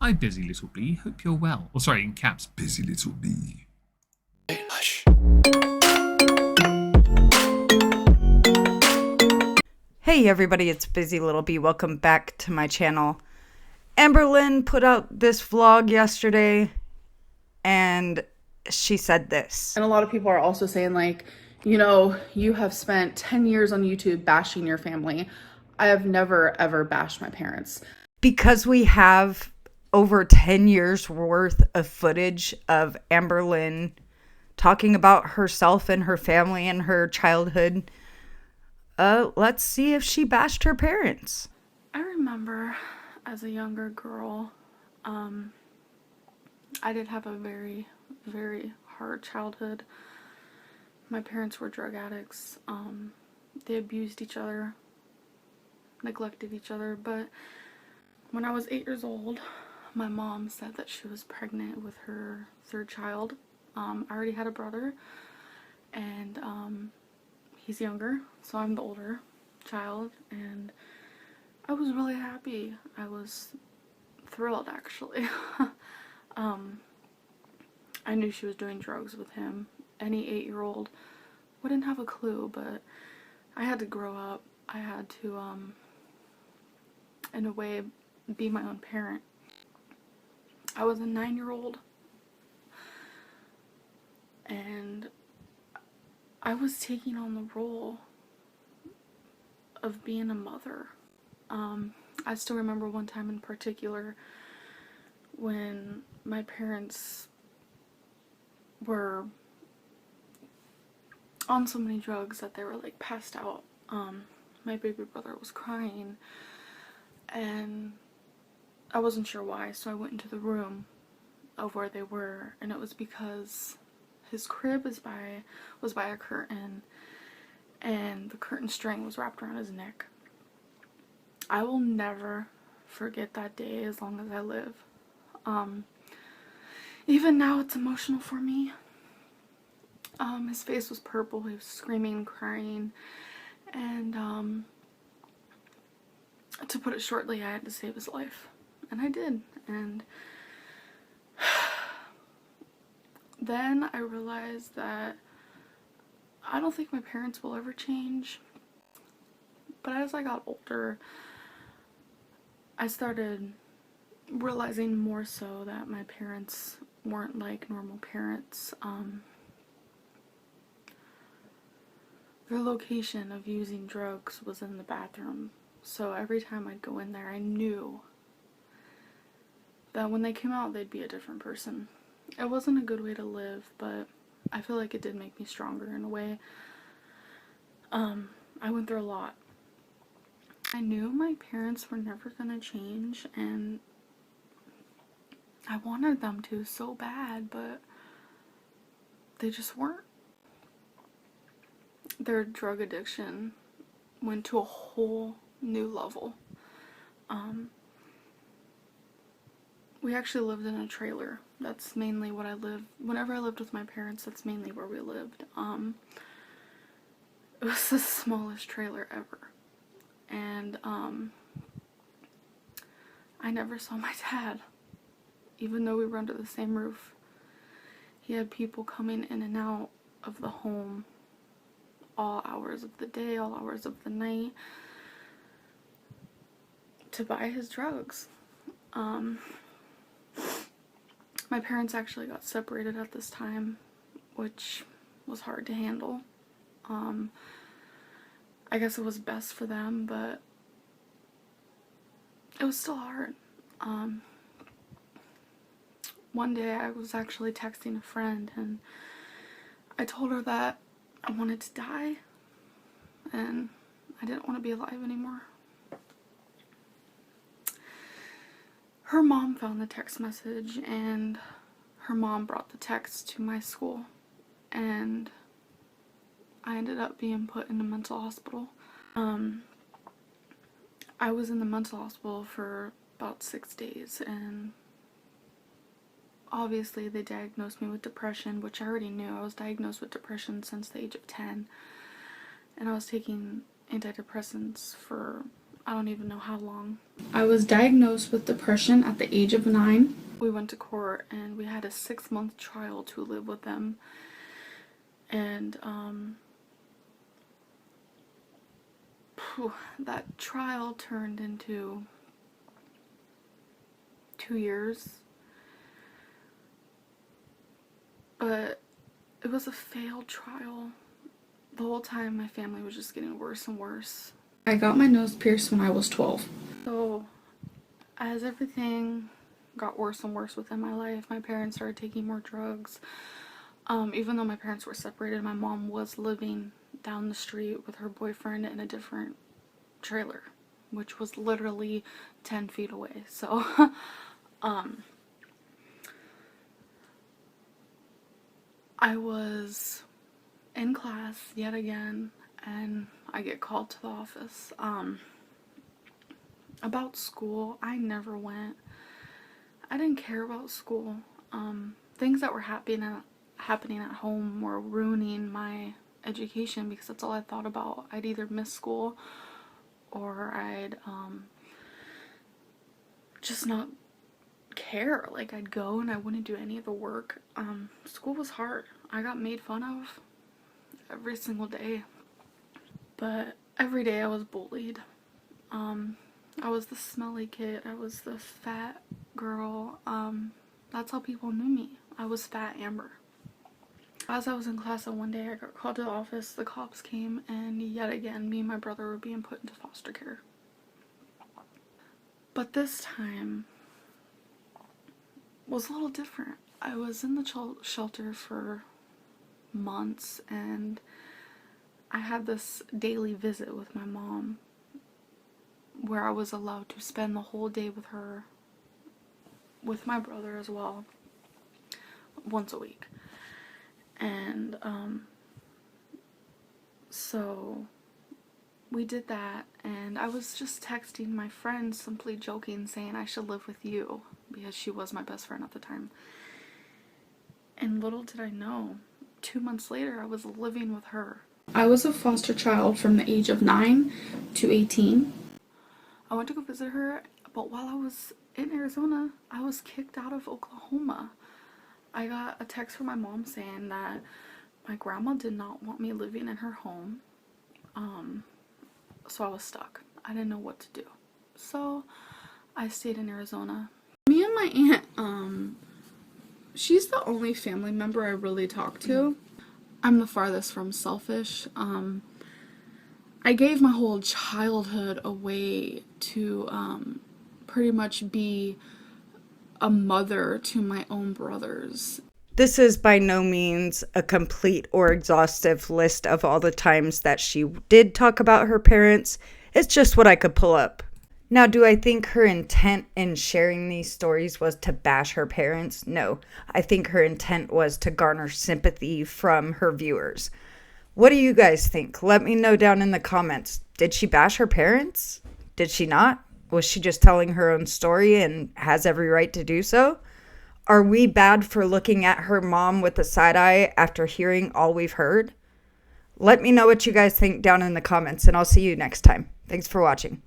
Hi, busy little bee. Hope you're well. Oh, sorry, in caps. Busy little bee. Hush. Hey everybody, it's Busy Little Bee. Welcome back to my channel. Amberlynn put out this vlog yesterday and she said this. And a lot of people are also saying like, you know, you have spent 10 years on YouTube bashing your family. I have never ever bashed my parents. Because we have over 10 years worth of footage of Amberlynn talking about herself and her family and her childhood. Let's see if she bashed her parents. I remember as a younger girl, I did have a very, very hard childhood. My parents were drug addicts. They abused each other, neglected each other, but when I was 8 years old, my mom said that she was pregnant with her third child. I already had a brother, and he's younger, so I'm the older child, and I was really happy. I was thrilled, actually. I knew she was doing drugs with him. Any 8-year-old wouldn't have a clue, but I had to grow up. I had to, in a way, be my own parent. I was a 9-year-old, and I was taking on the role of being a mother. I still remember one time in particular when my parents were on so many drugs that they were like passed out. My baby brother was crying and I wasn't sure why, so I went into the room of where they were, and it was because his crib was by a curtain and the curtain string was wrapped around his neck. I will never forget that day as long as I live. Even now it's emotional for me. His face was purple, he was screaming and crying, and to put it shortly, I had to save his life, and I did. And then I realized that I don't think my parents will ever change. But as I got older, I started realizing more so that my parents weren't like normal parents. Their location of using drugs was in the bathroom, so every time I'd go in there, I knew that when they came out, they'd be a different person. It wasn't a good way to live, but I feel like it did make me stronger in a way. I went through a lot. I knew my parents were never gonna change, and I wanted them to so bad, but they just weren't. Their drug addiction went to a whole new level. We actually lived in a trailer. That's mainly what I lived. Whenever I lived with my parents, that's mainly where we lived. It was the smallest trailer ever. And I never saw my dad, even though we were under the same roof. He had people coming in and out of the home all hours of the day, all hours of the night, to buy his drugs. My parents actually got separated at this time, which was hard to handle. I guess it was best for them, but it was still hard. One day I was actually texting a friend and I told her that I wanted to die and I didn't want to be alive anymore. Her mom found the text message and her mom brought the text to my school, and I ended up being put in a mental hospital. I was in the mental hospital for about 6 days, and obviously they diagnosed me with depression, which I already knew. I was diagnosed with depression since the age of 10, and I was taking antidepressants for I don't even know how long. I was diagnosed with depression at the age of 9. We went to court and we had a 6-month trial to live with them. And that trial turned into 2 years. But it was a failed trial. The whole time my family was just getting worse and worse. I got my nose pierced when I was 12. So as everything got worse and worse within my life, my parents started taking more drugs. Even though my parents were separated, my mom was living down the street with her boyfriend in a different trailer, which was literally 10 feet away. So I was in class yet again, and I get called to the office about school. I never went. I didn't care about school. Things that were happening at home were ruining my education because that's all I thought about. I'd either miss school or I'd just not care. Like, I'd go and I wouldn't do any of the work. School was hard. I got made fun of every single day, but every day I was bullied. I was the smelly kid. I was the fat girl. That's how people knew me. I was Fat Amber. As I was in class one day, I got called to the office. The cops came, and yet again, me and my brother were being put into foster care. But this time was a little different. I was in the shelter for months, and I had this daily visit with my mom where I was allowed to spend the whole day with her, with my brother as well, once a week. And so we did that, and I was just texting my friend, simply joking, saying I should live with you because she was my best friend at the time. And little did I know, 2 months later I was living with her. I was a foster child from the age of 9 to 18. I went to go visit her, but while I was in Arizona, I was kicked out of Oklahoma. I got a text from my mom saying that my grandma did not want me living in her home. So I was stuck. I didn't know what to do. So I stayed in Arizona. Me and my aunt, she's the only family member I really talk to. I'm the farthest from selfish. I gave my whole childhood away to pretty much be a mother to my own brothers. This is by no means a complete or exhaustive list of all the times that she did talk about her parents. It's just what I could pull up. Now, do I think her intent in sharing these stories was to bash her parents? No. I think her intent was to garner sympathy from her viewers. What do you guys think? Let me know down in the comments. Did she bash her parents? Did she not? Was she just telling her own story and has every right to do so? Are we bad for looking at her mom with a side eye after hearing all we've heard? Let me know what you guys think down in the comments, and I'll see you next time. Thanks for watching.